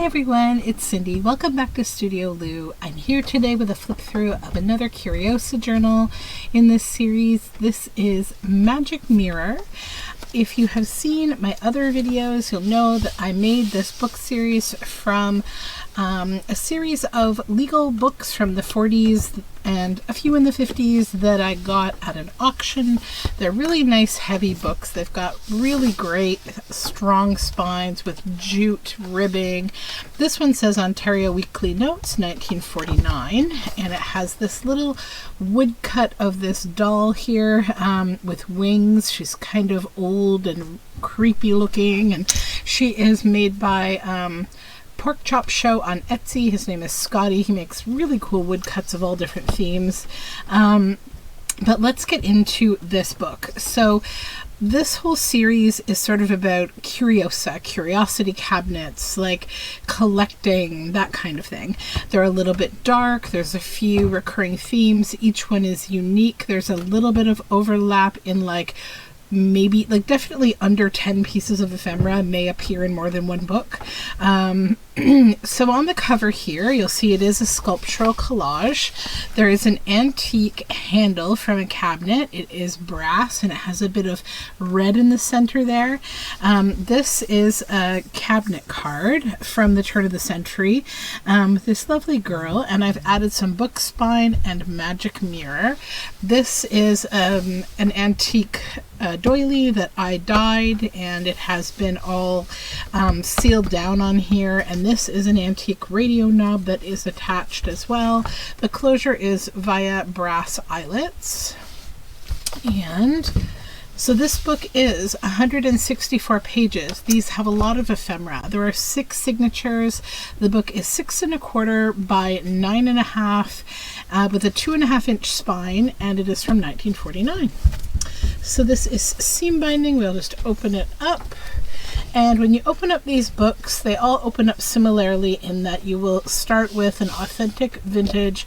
everyone, it's Cindy. Welcome back to Studioloo. I'm here today with a flip through of another Curiosa journal in this series. This is Magic Mirror. If you have seen my other videos, you'll know that I made this book series from a series of legal books from the 40s and a few in the 50s that I got at an auction. They're really nice heavy books. They've got really great strong spines with jute ribbing. This one says Ontario Weekly Notes 1949, and it has this little woodcut of this doll here with wings. She's kind of old and creepy looking, and she is made by Pork Chop Show on Etsy. His name is Scotty. He makes really cool woodcuts of all different themes. But let's get into this book. So this whole series is sort of about Curiosa, curiosity cabinets, like collecting, that kind of thing. They're a little bit dark. There's a few recurring themes. Each one is unique. There's a little bit of overlap in maybe definitely under 10 pieces of ephemera may appear in more than one book. So on the cover here, you'll see it is a sculptural collage. There is an antique handle from a cabinet. It is brass and it has a bit of red in the center there. This is a cabinet card from the turn of the century with this lovely girl, and I've added some book spine and magic mirror. This is an antique doily that I dyed, and it has been all sealed down on here, and this is an antique radio knob that is attached as well. The closure is via brass eyelets. And so this book is 164 pages. These have a lot of ephemera. There are 6 signatures. The book is 6 1/4 by 9 1/2 with a 2.5 inch spine, and it is from 1949. So this is seam binding. We'll just open it up. And when you open up these books, they all open up similarly in that you will start with an authentic vintage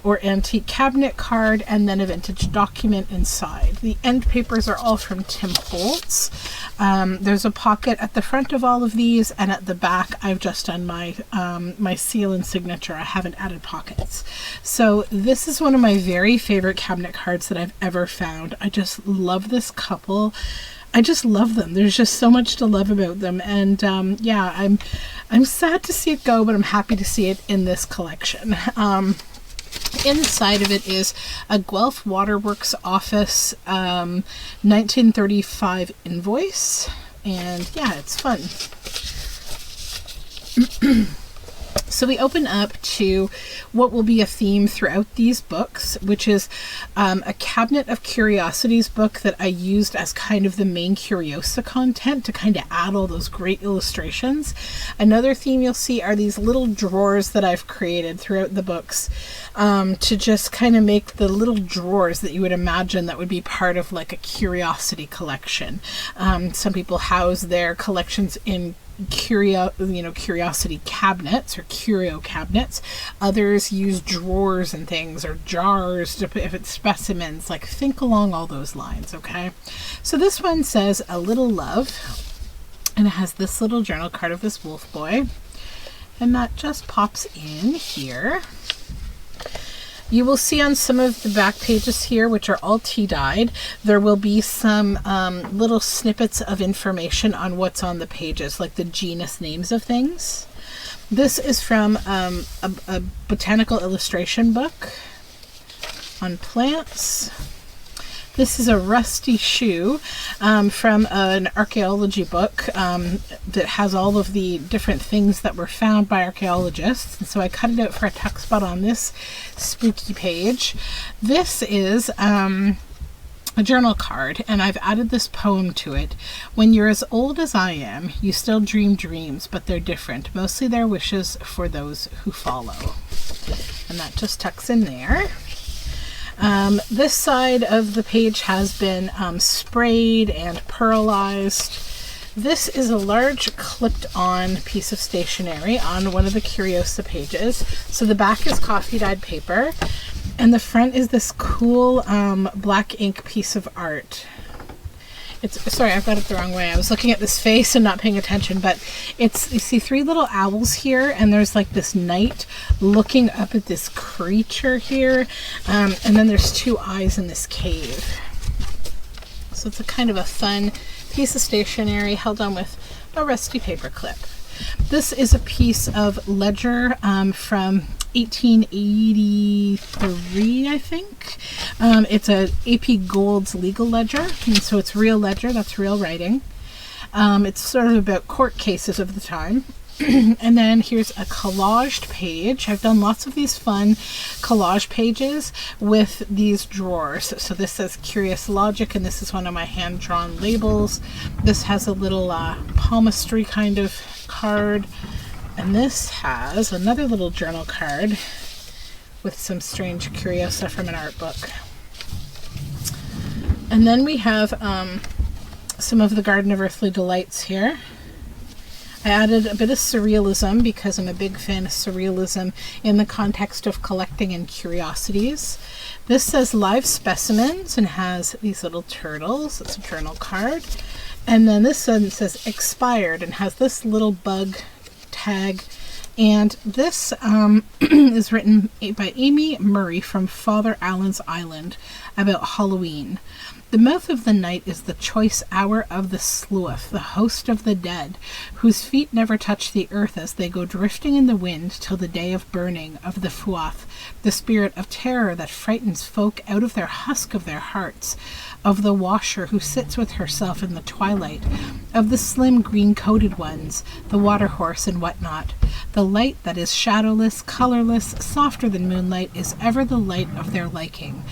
or antique cabinet card and then a vintage document inside. The end papers are all from Tim Holtz. There's a pocket at the front of all of these, and at the back I've just done my my seal and signature. I haven't added pockets. So this is one of my very favorite cabinet cards that I've ever found. I just love this couple. I just love them. There's just so much to love about them, and yeah, I'm sad to see it go, but I'm happy to see it in this collection. Inside of it is a Guelph Waterworks office 1935 invoice, and yeah, it's fun. So we open up to what will be a theme throughout these books, which is a Cabinet of Curiosities book that I used as kind of the main Curiosa content to kind of add all those great illustrations. Another theme you'll see are these little drawers that I've created throughout the books to just kind of make the little drawers that you would imagine that would be part of like a curiosity collection. Some people house their collections in curiosity cabinets or curio cabinets. Others use drawers and things, or jars to put, if it's specimens. Like, think along all those lines. Okay, so this one says A Little Love, and it has this little journal card of this wolf boy, and that just pops in here. You will see on some of the back pages here, which are all tea-dyed, there will be some little snippets of information on what's on the pages, like the genus names of things. This is from a botanical illustration book on plants. This is a rusty shoe from an archaeology book that has all of the different things that were found by archaeologists. And so I cut it out for a tuck spot on this spooky page. This is a journal card, and I've added this poem to it. When you're as old as I am, you still dream dreams, but they're different. Mostly they're wishes for those who follow. And that just tucks in there. This side of the page has been sprayed and pearlized. This is a large clipped-on piece of stationery on one of the Curiosa pages. So the back is coffee-dyed paper, and the front is this cool black ink piece of art. sorry, I've got it the wrong way. I was looking at this face and not paying attention, but it's, you see 3 little owls here, and there's like this knight looking up at this creature here, and then there's 2 eyes in this cave. So it's a kind of a fun piece of stationery held on with a rusty paper clip. This is a piece of ledger from 1883, I think. It's a AP Gold's legal ledger, and so it's real ledger, that's real writing. It's sort of about court cases of the time. And then here's a collaged page. I've done lots of these fun collage pages with these drawers. So this says Curious Logic, and this is one of my hand-drawn labels. This has a little palmistry kind of card, and this has another little journal card with some strange Curiosa from an art book. And then we have some of the Garden of Earthly Delights here. I added a bit of surrealism because I'm a big fan of surrealism in the context of collecting and curiosities. This says Live Specimens and has these little turtles. It's a journal card. And then this one says Expired and has this little bug tag. And this is written by Amy Murray from Father Allen's Island about Halloween. The mouth of the night is the choice hour of the sleuth, the host of the dead, whose feet never touch the earth as they go drifting in the wind till the day of burning, of the Fuath, the spirit of terror that frightens folk out of their husk of their hearts, of the washer who sits with herself in the twilight, of the slim green-coated ones, the water horse and whatnot. The light that is shadowless, colorless, softer than moonlight, is ever the light of their liking.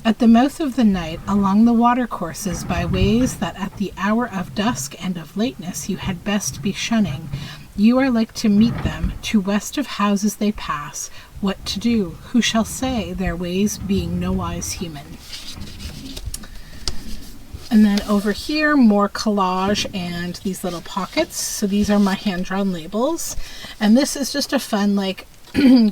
At the mouth of the night, along the watercourses by ways that at the hour of dusk and of lateness you had best be shunning, you are like to meet them, to west of houses they pass. What to do? Who shall say, their ways being nowise human? And then over here, more collage and these little pockets. So these are my hand-drawn labels. And this is just a fun, like,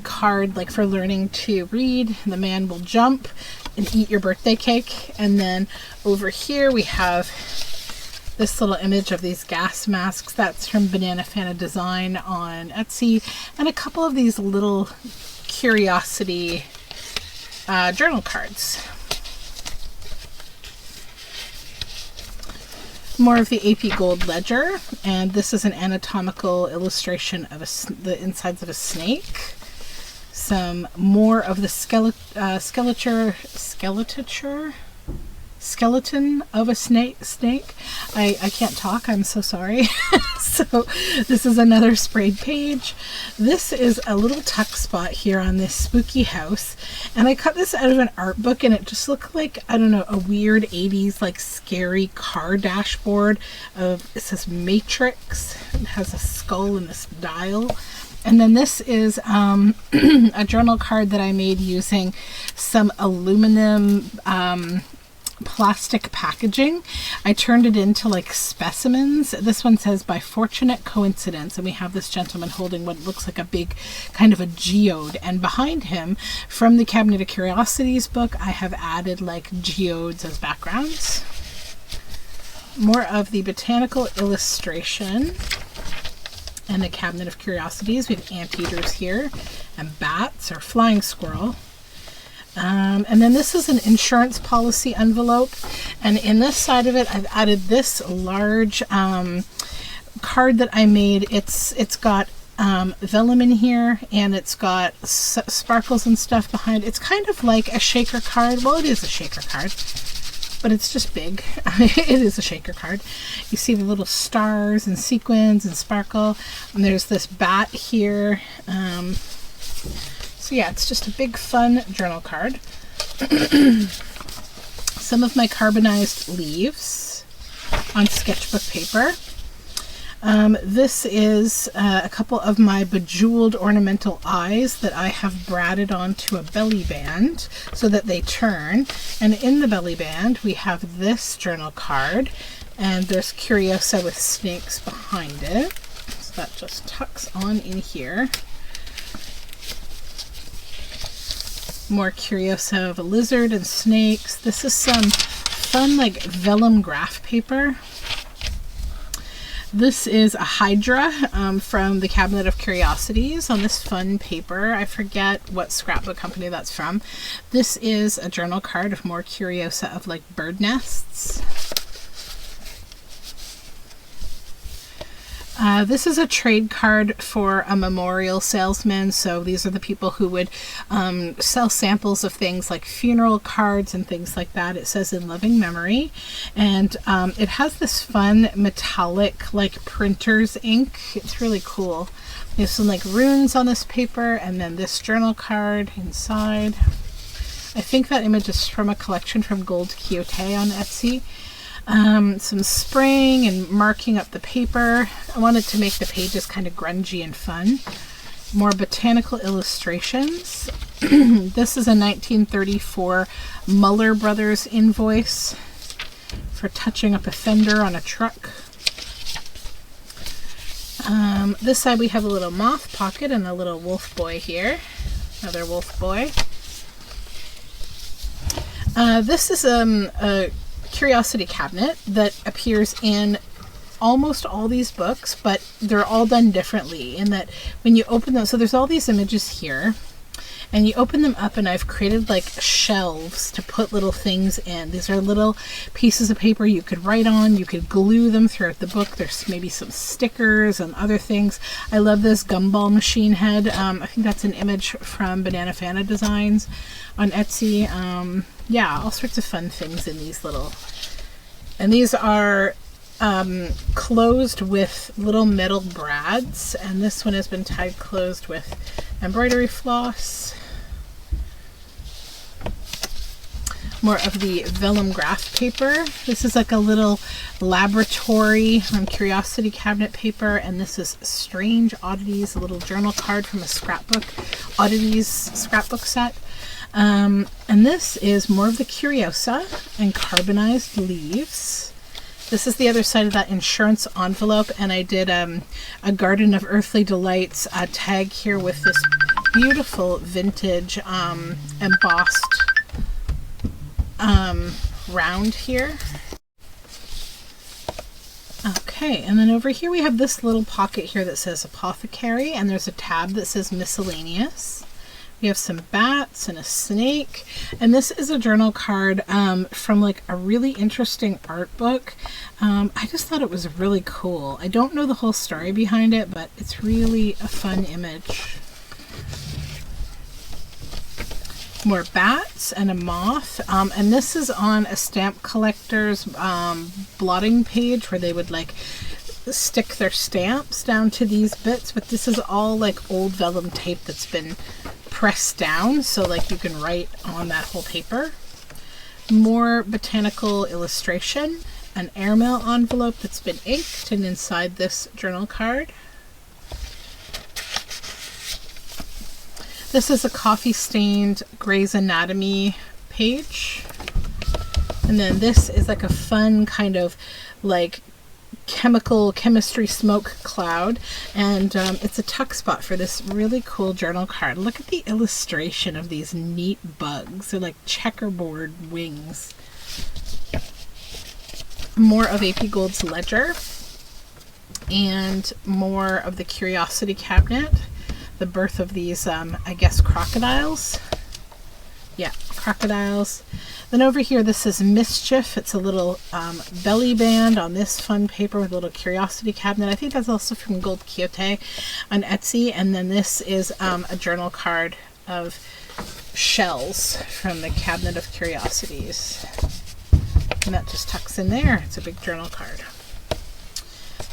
card, like, for learning to read. The man will jump and eat your birthday cake. And then over here we have this little image of these gas masks. That's from Banana Fana Design on Etsy. And a couple of these little curiosity journal cards. More of the AP Gold ledger, and this is an anatomical illustration of the insides of a snake. Some more of the skeleton of a snake. I can't talk, I'm so sorry. So this is another sprayed page. This is a little tuck spot here on this spooky house, and I cut this out of an art book, and it just looked like, I don't know, a weird 80s like scary car dashboard of, it says Matrix. It has a skull and this dial. And then this is a journal card that I made using some aluminum plastic packaging. I turned it into like specimens. This one says by fortunate coincidence, and we have this gentleman holding what looks like a big kind of a geode, and behind him from the Cabinet of Curiosities book I have added like geodes as backgrounds. More of the botanical illustration and the Cabinet of Curiosities. We have anteaters here and bats or flying squirrel. And then this is an insurance policy envelope, and in this side of it I've added this large card that I made. It's got vellum in here, and it's got sparkles and stuff behind. It's kind of like a shaker card. Well, it is a shaker card, but it's just big. It is a shaker card. You see the little stars and sequins and sparkle, and there's this bat here. So yeah, it's just a big fun journal card. Some of my carbonized leaves on sketchbook paper. This is a couple of my bejeweled ornamental eyes that I have bradded onto a belly band so that they turn. And in the belly band we have this journal card, and there's Curiosa with snakes behind it. So that just tucks on in here. More Curiosa of a lizard and snakes. This is some fun like vellum graph paper. This is a Hydra from the Cabinet of Curiosities on this fun paper. I forget what scrapbook company that's from. This is a journal card of more Curiosa of like bird nests. This is a trade card for a memorial salesman. So these are the people who would sell samples of things like funeral cards and things like that. It says in loving memory. And it has this fun metallic like printer's ink. It's really cool. There's some like runes on this paper, and then this journal card inside. I think that image is from a collection from Gold Quixote on Etsy. Some spraying and marking up the paper. I wanted to make the pages kind of grungy and fun. More botanical illustrations. This is a 1934 Muller Brothers invoice for touching up a fender on a truck. This side we have a little moth pocket and a little wolf boy here. Another wolf boy. This is a curiosity cabinet that appears in almost all these books, but they're all done differently in that when you open them, so there's all these images here, and you open them up, and I've created like shelves to put little things in. These are little pieces of paper you could write on. You could glue them throughout the book. There's maybe some stickers and other things. I love this gumball machine head. I think that's an image from Banana Fana Designs on Etsy. Yeah, all sorts of fun things in these little, and these are closed with little metal brads, and this one has been tied closed with embroidery floss. More of the vellum graph paper. This is like a little laboratory curiosity cabinet paper, and this is Strange Oddities, a little journal card from a scrapbook, Oddities scrapbook set. And this is more of the Curiosa and carbonized leaves. This is the other side of that insurance envelope, and I did a Garden of Earthly Delights tag here with this beautiful vintage embossed round here. Okay, and then over here we have this little pocket here that says Apothecary, and there's a tab that says Miscellaneous. We have some bats and a snake, and this is a journal card from like a really interesting art book. I just thought it was really cool. I don't know the whole story behind it, but it's really a fun image. More bats and a moth, and this is on a stamp collector's blotting page where they would like stick their stamps down to these bits, but this is all like old vellum tape that's been pressed down, so like you can write on that whole paper. More botanical illustration, an airmail envelope that's been inked, and inside this journal card. This is a coffee stained Grey's Anatomy page, and then this is like a fun kind of like chemistry smoke cloud, and it's a tuck spot for this really cool journal card. Look at the illustration of these neat bugs. They're like checkerboard wings. More of AP Gold's ledger, and more of the Curiosity cabinet. The birth of these I guess crocodiles. Yeah, crocodiles. Then over here, this is Mischief. It's a little belly band on this fun paper with a little Curiosity cabinet. I think that's also from Gold Quixote on Etsy. And then this is a journal card of shells from the Cabinet of Curiosities. And that just tucks in there. It's a big journal card.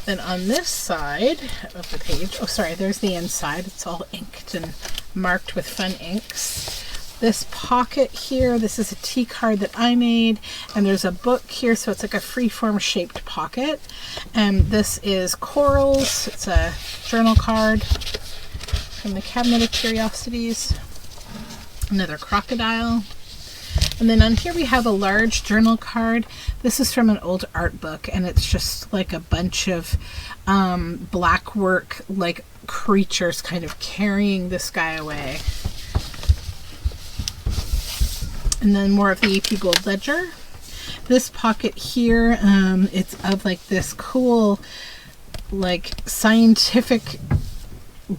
Then on this side of the page, oh sorry, there's the inside. It's all inked and marked with fun inks. This pocket here, this is a tea card that I made, and there's a book here, so it's like a freeform shaped pocket. And this is Corals. It's a journal card from the Cabinet of Curiosities. Another crocodile. And then on here we have a large journal card. This is from an old art book, and it's just like a bunch of black work, like creatures kind of carrying this guy away. And then more of the AP Gold Ledger. This pocket here, it's of like this cool, like scientific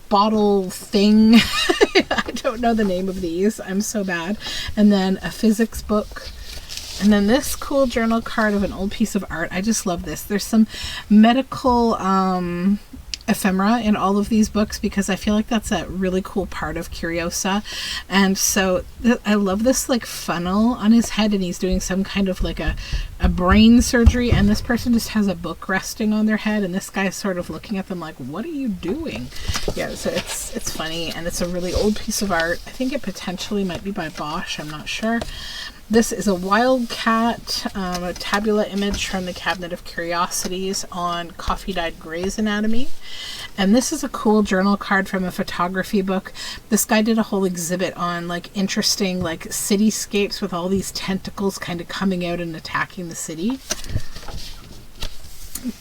bottle thing. I don't know the name of these. I'm so bad. And then a physics book. And then this cool journal card of an old piece of art. I just love this. There's some medical ephemera in all of these books because I feel like that's a really cool part of Curiosa. And so I love this like funnel on his head, and he's doing some kind of like a brain surgery, and this person just has a book resting on their head, and this guy's sort of looking at them like, what are you doing? Yeah, so it's funny, and it's a really old piece of art. I think it potentially might be by Bosch, I'm not sure. This is a wildcat, a tabula image from the Cabinet of Curiosities on coffee-dyed Gray's Anatomy. And this is a cool journal card from a photography book. This guy did a whole exhibit on like interesting like cityscapes with all these tentacles kind of coming out and attacking the city.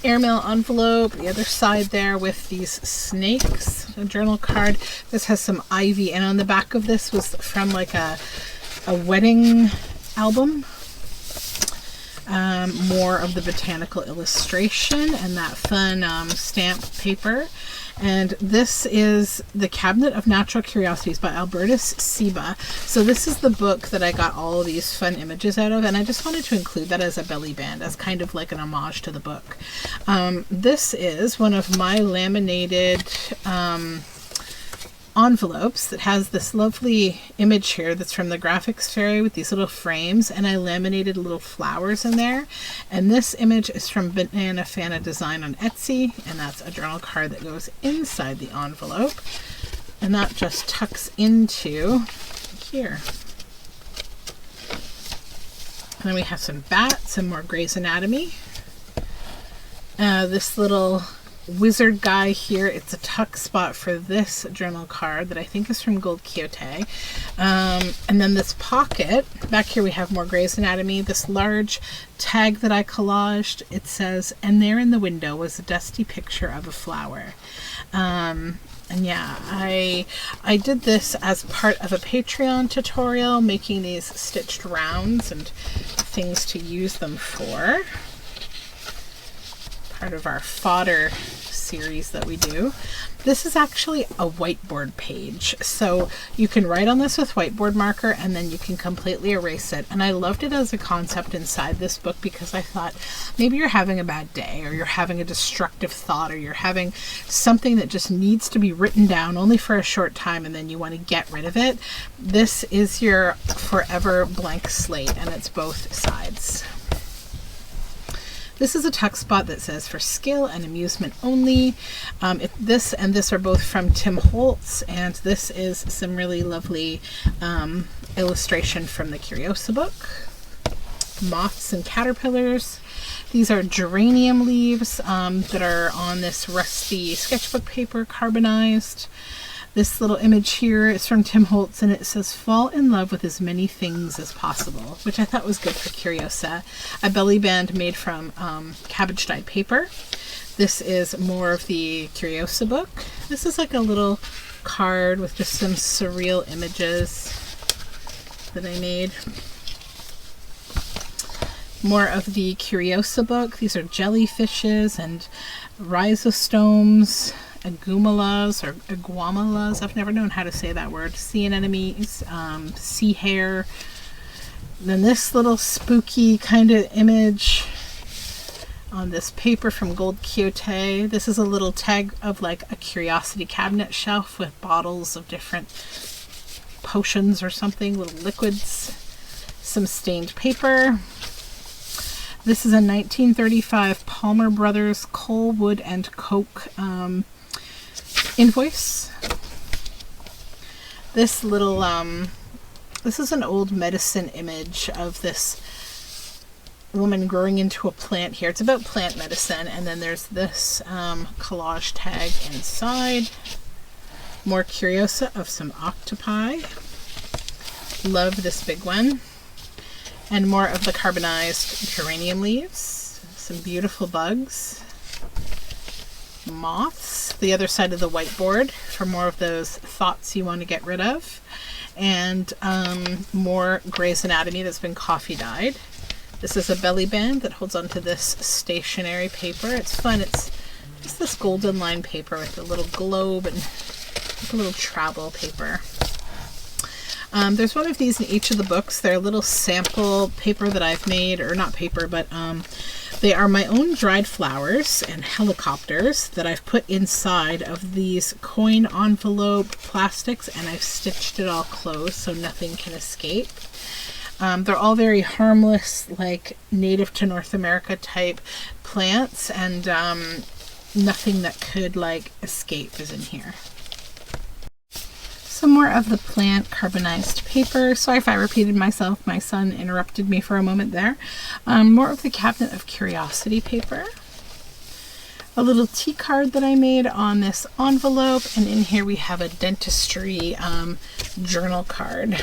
Airmail envelope, the other side there with these snakes, a journal card. This has some ivy, and on the back of this was from like a wedding album. More of the botanical illustration and that fun stamp paper. And this is The Cabinet of Natural Curiosities by Albertus Seba. So this is the book that I got all of these fun images out of, and I just wanted to include that as a belly band, as kind of like an homage to the book. This is one of my laminated envelopes that has this lovely image here that's from the Graphics Fairy with these little frames, and I laminated little flowers in there. And this image is from Banana Fana Design on Etsy, and that's a journal card that goes inside the envelope, and that just tucks into here. And then we have some bats, some more Gray's Anatomy. This little wizard guy here, it's a tuck spot for this journal card that I think is from Gold Quixote. And then this pocket, back here we have more Gray's Anatomy, this large tag that I collaged. It says, and there in the window was a dusty picture of a flower. And yeah, I did this as part of a Patreon tutorial, making these stitched rounds and things to use them for. Part of our fodder series that we do. This is actually a whiteboard page, so you can write on this with whiteboard marker and then you can completely erase it. And I loved it as a concept inside this book because I thought maybe you're having a bad day, or you're having a destructive thought, or you're having something that just needs to be written down only for a short time and then you want to get rid of it. This is your forever blank slate, and it's both sides. This is a tuck spot that says for skill and amusement only. This and this are both from Tim Holtz, and this is some really lovely illustration from the Curiosa book. Moths and caterpillars. These are geranium leaves that are on this rusty sketchbook paper, carbonized. This little image here is from Tim Holtz, and it says, fall in love with as many things as possible, which I thought was good for Curiosa. A belly band made from cabbage dyed paper. This is more of the Curiosa book. This is like a little card with just some surreal images that I made. More of the Curiosa book. These are jellyfishes and rhizostomes, agumalas or iguamalas. I've never known how to say that word. Sea anemones, sea hare. Then this little spooky kind of image on this paper from Gold Quixote. This is a little tag of like a curiosity cabinet shelf with bottles of different potions or something, little liquids, some stained paper. This is a 1935 Palmer Brothers Coal, Wood, and Coke invoice. This little, this is an old medicine image of this woman growing into a plant here. It's about plant medicine, and then there's this collage tag inside. More Curiosa of some octopi. Love this big one. And more of the carbonized geranium leaves. Some beautiful bugs. Moths. The other side of the whiteboard for more of those thoughts you want to get rid of. And more Gray's Anatomy that's been coffee dyed. This is a belly band that holds onto this stationery paper. It's fun. It's just this golden line paper with a little globe and like a little travel paper. There's one of these in each of the books. They're a little sample paper that I've made, or not paper, but they are my own dried flowers and helicopters that I've put inside of these coin envelope plastics, and I've stitched it all closed so nothing can escape. They're all very harmless, like native to North America type plants, and nothing that could like escape is in here. Some more of the plant carbonized paper. Sorry if I repeated myself. My son interrupted me for a moment there. More of the cabinet of curiosity paper. A little tea card that I made on this envelope. And in here we have a dentistry journal card.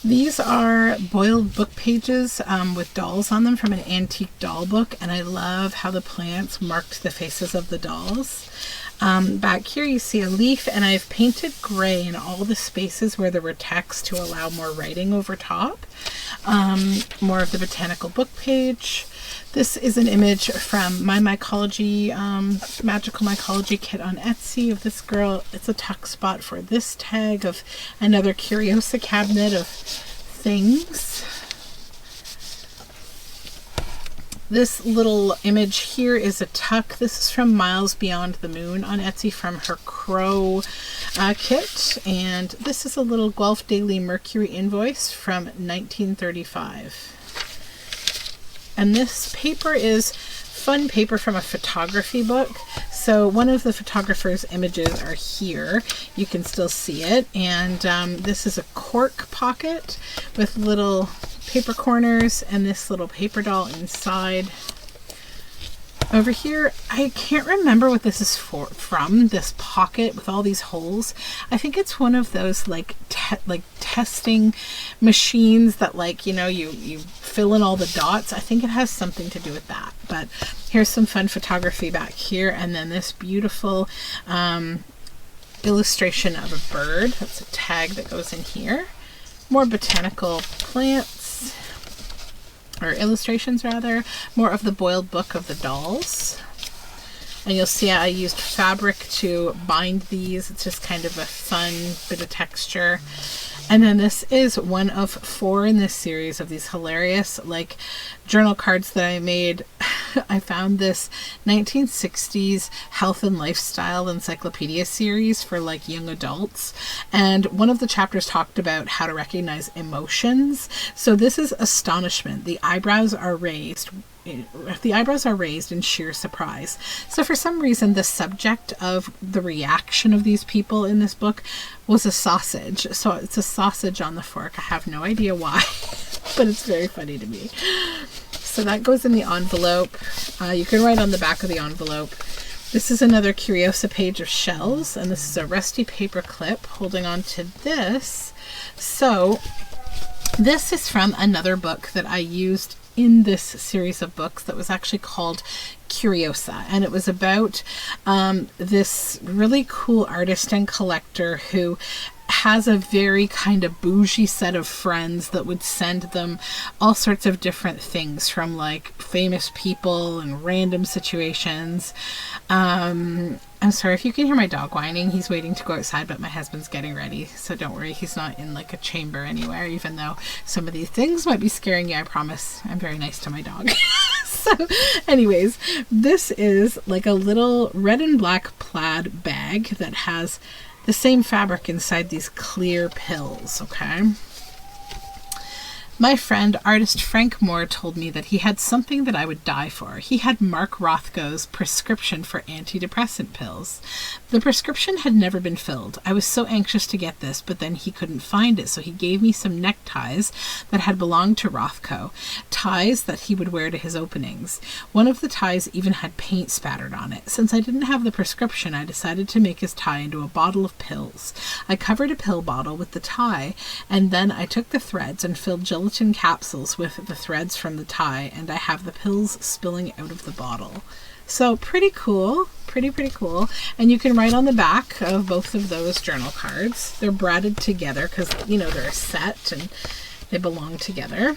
These are boiled book pages with dolls on them from an antique doll book, and I love how the plants marked the faces of the dolls. Back here you see a leaf, and I've painted gray in all the spaces where there were text to allow more writing over top. More of the botanical book page. This is an image from my mycology, magical mycology kit on Etsy of this girl. It's a tuck spot for this tag of another Curiosa cabinet of things. This little image here is a tuck. This is from Miles Beyond the Moon on Etsy from her crow kit. And this is a little Guelph Daily Mercury invoice from 1935. And this paper is fun paper from a photography book. So one of the photographer's images are here. You can still see it. And this is a cork pocket with little paper corners and this little paper doll inside. Over here, I can't remember what this is from, this pocket with all these holes. I think it's one of those like testing machines that you fill in all the dots. I think it has something to do with that. But here's some fun photography back here, and then this beautiful illustration of a bird. That's a tag that goes in here. More botanical plants. Or illustrations rather, more of the boiled book of the dolls. And you'll see I used fabric to bind these. It's just kind of a fun bit of texture. And then this is one of 4 in this series of these hilarious journal cards that I made. I found this 1960s health and lifestyle encyclopedia series for young adults, and one of the chapters talked about how to recognize emotions. So this is astonishment. The eyebrows are raised in sheer surprise. So for some reason, the subject of the reaction of these people in this book was a sausage. So it's a sausage on the fork. I have no idea why, but it's very funny to me. So that goes in the envelope. You can write on the back of the envelope. This is another Curiosa page of shells, and this is a rusty paper clip holding on to this. So this is from another book that I used in this series of books that was actually called Curiosa, and it was about this really cool artist and collector who has a very kind of bougie set of friends that would send them all sorts of different things from famous people and random situations. I'm sorry if you can hear my dog whining. He's waiting to go outside, but my husband's getting ready, so don't worry, he's not in a chamber anywhere, even though some of these things might be scaring you. I promise I'm very nice to my dog. So anyways, this is a little red and black plaid bag that has the same fabric inside these clear pills, okay? My friend, artist Frank Moore, told me that he had something that I would die for. He had Mark Rothko's prescription for antidepressant pills. The prescription had never been filled. I was so anxious to get this, but then he couldn't find it, so he gave me some neckties that had belonged to Rothko, ties that he would wear to his openings. One of the ties even had paint spattered on it. Since I didn't have the prescription, I decided to make his tie into a bottle of pills. I covered a pill bottle with the tie, and then I took the threads and filled gelatin capsules with the threads from the tie, and I have the pills spilling out of the bottle. So pretty cool. Pretty cool. And you can write on the back of both of those journal cards. They're braided together because, you know, they're a set and they belong together.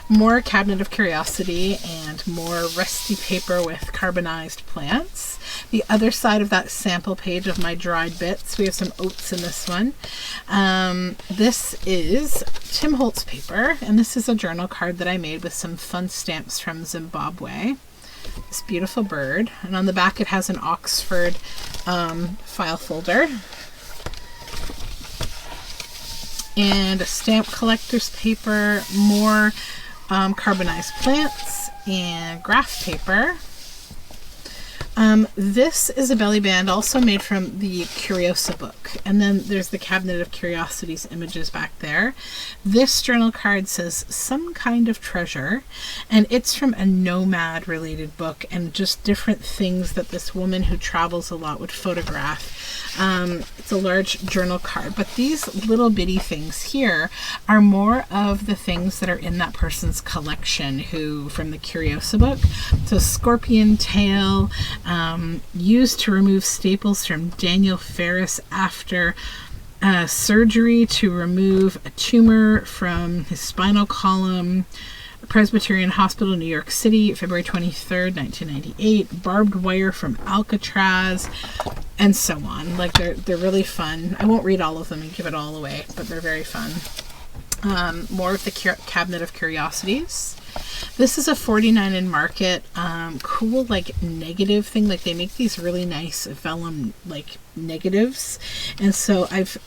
More Cabinet of Curiosity and more rusty paper with carbonized plants. The other side of that sample page of my dried bits, we have some oats in this one. This is Tim Holtz paper, and this is a journal card that I made with some fun stamps from Zimbabwe. This beautiful bird, and on the back it has an Oxford file folder. And a stamp collector's paper, more carbonized plants, and graph paper. This is a belly band also made from the Curiosa book. And then there's the Cabinet of Curiosities images back there. This journal card says Some Kind of Treasure, and it's from a nomad related book and just different things that this woman who travels a lot would photograph. It's a large journal card, but these little bitty things here are more of the things that are in that person's collection from the Curiosa book. So scorpion tail, used to remove staples from Daniel Ferris after surgery to remove a tumor from his spinal column. Presbyterian Hospital, New York City, February 23rd, 1998. Barbed wire from Alcatraz, and so on. Like they're really fun. I won't read all of them and give it all away, but they're very fun. More of the Cabinet of Curiosities. This is a 49 in Market, cool like negative thing. Like they make these really nice vellum like negatives, and so I've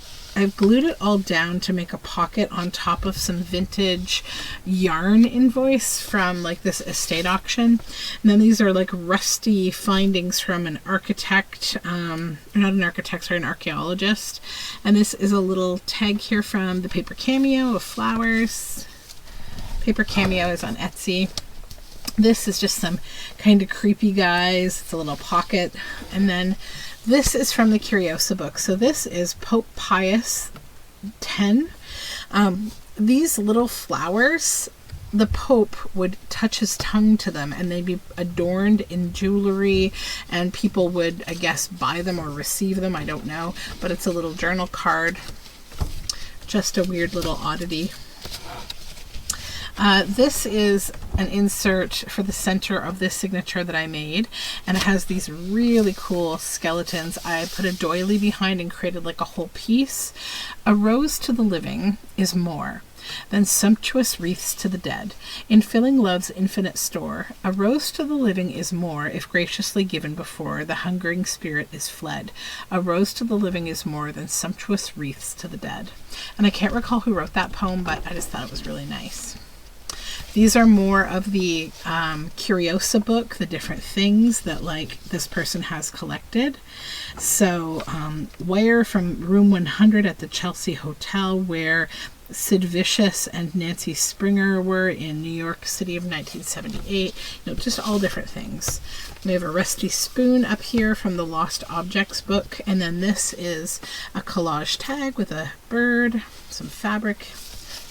glued it all down to make a pocket on top of some vintage yarn invoice from like this estate auction. And then these are like rusty findings from an architect, not an architect, sorry, an archaeologist. And this is a little tag here from the Paper Cameo of flowers. Paper Cameo is on Etsy. This is just some kind of creepy guys. It's a little pocket. And then this is from the Curiosa book. So this is Pope Pius X. These little flowers, the Pope would touch his tongue to them and they'd be adorned in jewelry, and people would, I guess, buy them or receive them. I don't know. But it's a little journal card. Just a weird little oddity. This is an insert for the center of this signature that I made, and it has these really cool skeletons. I put a doily behind and created like a whole piece. A rose to the living is more than sumptuous wreaths to the dead. In filling love's infinite store, a rose to the living is more if graciously given before the hungering spirit is fled. A rose to the living is more than sumptuous wreaths to the dead. And I can't recall who wrote that poem, but I just thought it was really nice. These are more of the Curiosa book, the different things that like this person has collected. So wire from room 100 at the Chelsea Hotel, where Sid Vicious and Nancy Springer were in New York City of 1978. You know, just all different things. We have a rusty spoon up here from the Lost Objects book, and then this is a collage tag with a bird, some fabric,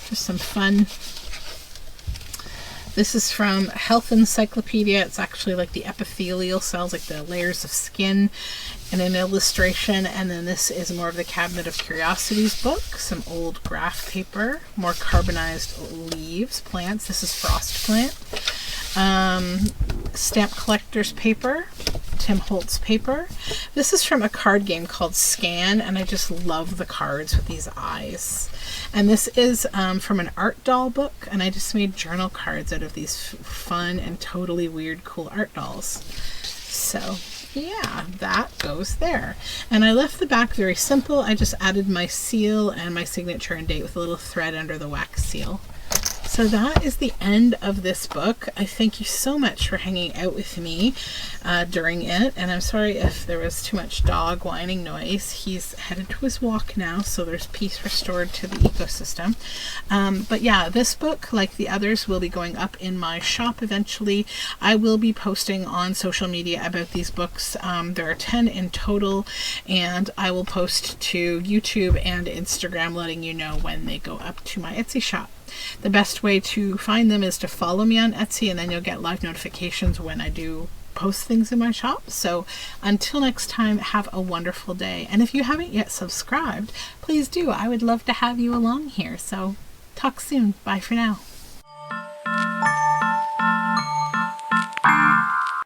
just some fun. This is from Health Encyclopedia. It's actually like the epithelial cells, like the layers of skin, and an illustration. And then this is more of the Cabinet of Curiosities book. Some old graph paper, more carbonized leaves, plants. This is frost plant. Stamp collector's paper, Tim Holtz paper. This is from a card game called Scan, and I just love the cards with these eyes. And this is from an art doll book, and I just made journal cards out of these fun and totally weird, cool art dolls. So yeah, that goes there. And I left the back very simple. I just added my seal and my signature and date with a little thread under the wax seal. So that is the end of this book. I thank you so much for hanging out with me during it, and I'm sorry if there was too much dog whining noise. He's headed to his walk now, so there's peace restored to the ecosystem. But yeah, this book, like the others, will be going up in my shop eventually. I will be posting on social media about these books. There are 10 in total, and I will post to YouTube and Instagram letting you know when they go up to my Etsy shop. The best way to find them is to follow me on Etsy, and then you'll get live notifications when I do post things in my shop. So until next time, have a wonderful day. And if you haven't yet subscribed, please do. I would love to have you along here. So talk soon. Bye for now.